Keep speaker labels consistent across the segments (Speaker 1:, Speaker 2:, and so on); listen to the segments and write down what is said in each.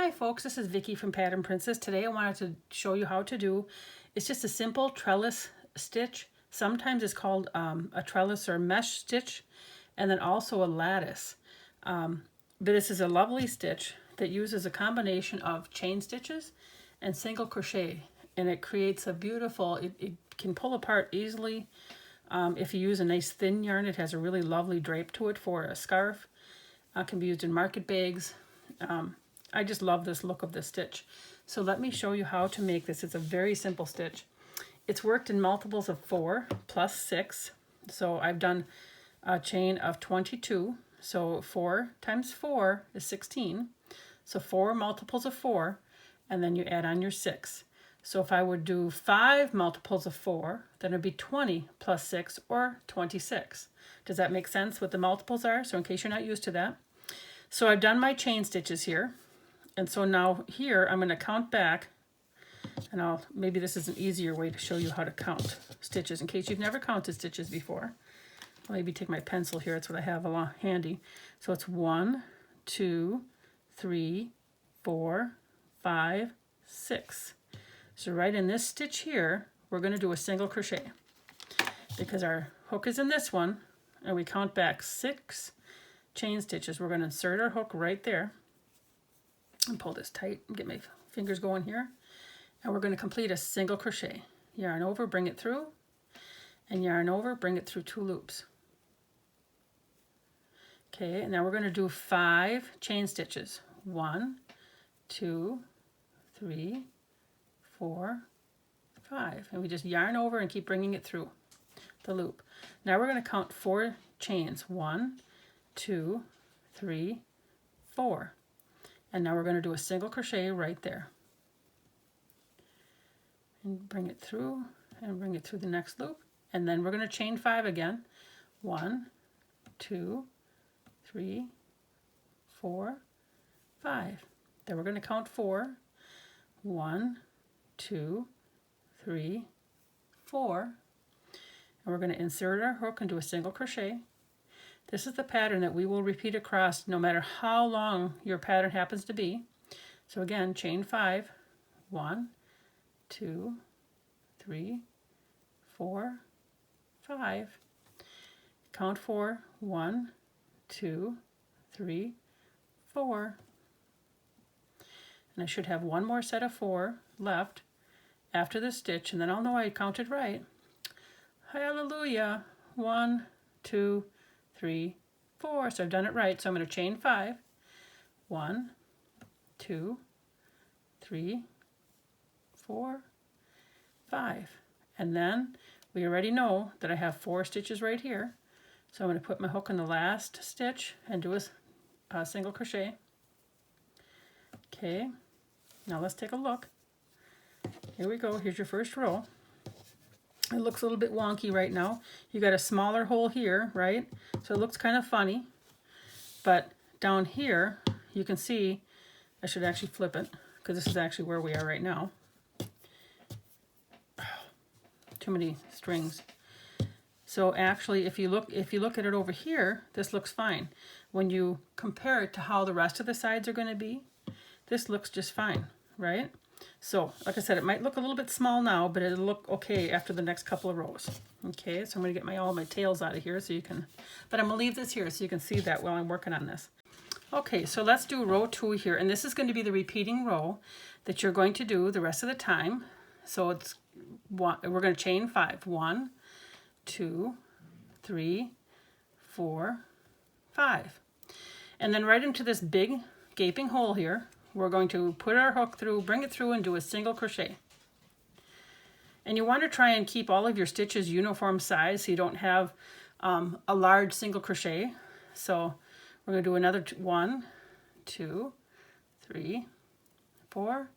Speaker 1: Hi folks, this is Vicky from Pattern Princess. Today I wanted to show you how to do, it's just a simple trellis stitch. Sometimes it's called a trellis or mesh stitch, and then also a lattice. But this is a lovely stitch that uses a combination of chain stitches and single crochet, and it creates a beautiful, it can pull apart easily. If you use a nice thin yarn, it has a really lovely drape to it for a scarf. Can be used in market bags. I just love this look of this stitch. So let me show you how to make this. It's a very simple stitch. It's worked in multiples of 4 plus 6. So I've done a chain of 22. So 4 times 4 is 16. So 4 multiples of 4, and then you add on your 6. So if I would do 5 multiples of 4, then it'd be 20 plus 6, or 26. Does that make sense what the multiples are? So in case you're not used to that. So I've done my chain stitches here. And so now here I'm going to count back, and maybe this is an easier way to show you how to count stitches in case you've never counted stitches before. I'll maybe take my pencil here, that's what I have along handy. So it's 1, 2, 3, 4, 5, 6. So right in this stitch here, we're going to do a single crochet because our hook is in this one, and we count back 6 chain stitches. We're going to insert our hook right there and pull this tight and get my fingers going here, and we're going to complete a single crochet. Yarn over, bring it through, and yarn over, bring it through 2 loops. Okay, and now we're going to do 5 chain stitches. 1, 2, 3, 4, 5, and we just yarn over and keep bringing it through the loop. Now we're going to count 4 chains. 1, 2, 3, 4. And now we're going to do a single crochet right there. And bring it through and bring it through the next loop. And then we're going to chain 5 again. 1, 2, 3, 4, 5. Then we're going to count 4. 1, 2, 3, 4. And we're going to insert our hook and do a single crochet. This is the pattern that we will repeat across no matter how long your pattern happens to be. So again, chain 5, 1, 2, 3, 4, 5. Count 4, 1, 2, 3, 4. And I should have one more set of 4 left after this stitch, and then I'll know I counted right. Hallelujah! 1, 2, 3, 4. So I've done it right. So I'm going to chain 5. 1, 2, 3, 4, 5. And then we already know that I have 4 stitches right here. So I'm going to put my hook in the last stitch and do a single crochet. Okay, now let's take a look. Here we go. Here's your first row. It looks a little bit wonky right now. You got a smaller hole here, right? So it looks kind of funny. But down here, you can see, I should actually flip it because this is actually where we are right now. Too many strings. So actually, if you look at it over here, this looks fine. When you compare it to how the rest of the sides are going to be, this looks just fine, right? So, like I said, it might look a little bit small now, but it'll look okay after the next couple of rows. Okay, so I'm going to get all my tails out of here so you can, but I'm going to leave this here so you can see that while I'm working on this. Okay, so let's do row 2 here, and this is going to be the repeating row that you're going to do the rest of the time. So it's we're going to chain 5. 1, 2, 3, 4, 5. And then right into this big gaping hole here, we're going to put our hook through, bring it through, and do a single crochet. And you want to try and keep all of your stitches uniform size so you don't have a large single crochet. So we're going to do another 1, 2, 3, 4,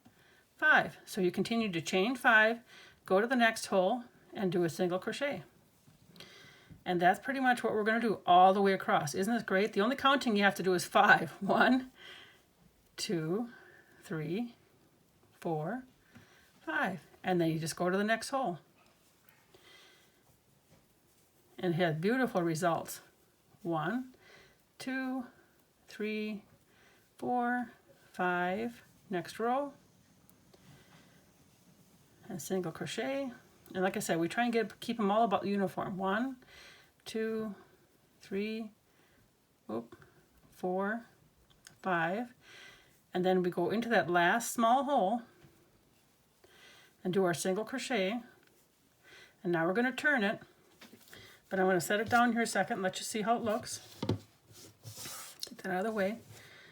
Speaker 1: 5. So you continue to chain 5, go to the next hole, and do a single crochet. And that's pretty much what we're going to do all the way across. Isn't this great? The only counting you have to do is 5. 1, 2, 3, 4, 5. And then you just go to the next hole. And it has beautiful results. 1, 2, 3, 4, 5, next row, and single crochet. And like I said, we try and keep them all about uniform. 1, 2, 3, 4, 5, and then we go into that last small hole and do our single crochet. And now we're going to turn it, but I'm going to set it down here a second and let you see how it looks. Get that out of the way.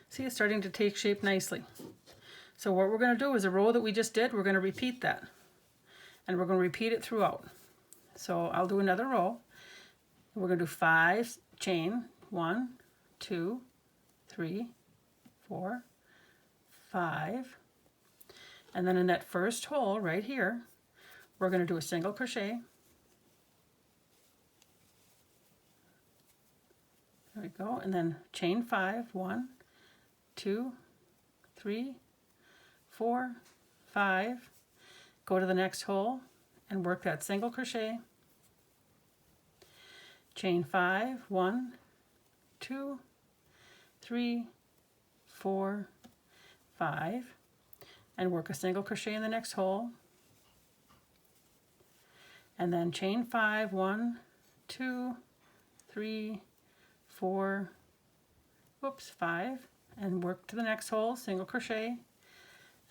Speaker 1: See, it's starting to take shape nicely. So what we're going to do is the row that we just did, we're going to repeat that. And we're going to repeat it throughout. So I'll do another row. We're going to do 5 chain, 1, 2, 3, 4, 5. And then in that first hole right here, we're going to do a single crochet. There we go. And then chain 5, 1, 2, 3, 4, 5. Go to the next hole and work that single crochet. Chain 5, 1, 2, 3, 4, 5, and work a single crochet in the next hole. And then chain 5, 1, 2, 3, 4, 5, and work to the next hole, single crochet,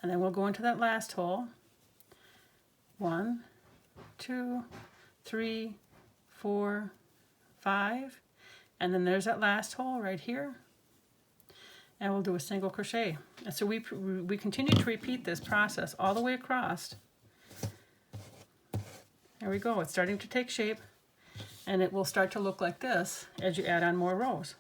Speaker 1: and then we'll go into that last hole. 1, 2, 3, 4, 5, and then there's that last hole right here, and we'll do a single crochet. And so we continue to repeat this process all the way across. There we go. It's starting to take shape, and it will start to look like this as you add on more rows.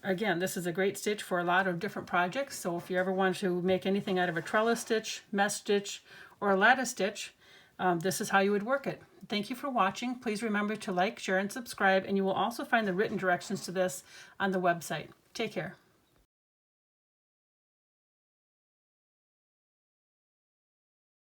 Speaker 1: Again, this is a great stitch for a lot of different projects, so if you ever want to make anything out of a trellis stitch, mesh stitch, or a lattice stitch, this is how you would work it. Thank you for watching. Please remember to like, share, and subscribe, and you will also find the written directions to this on the website. Take care.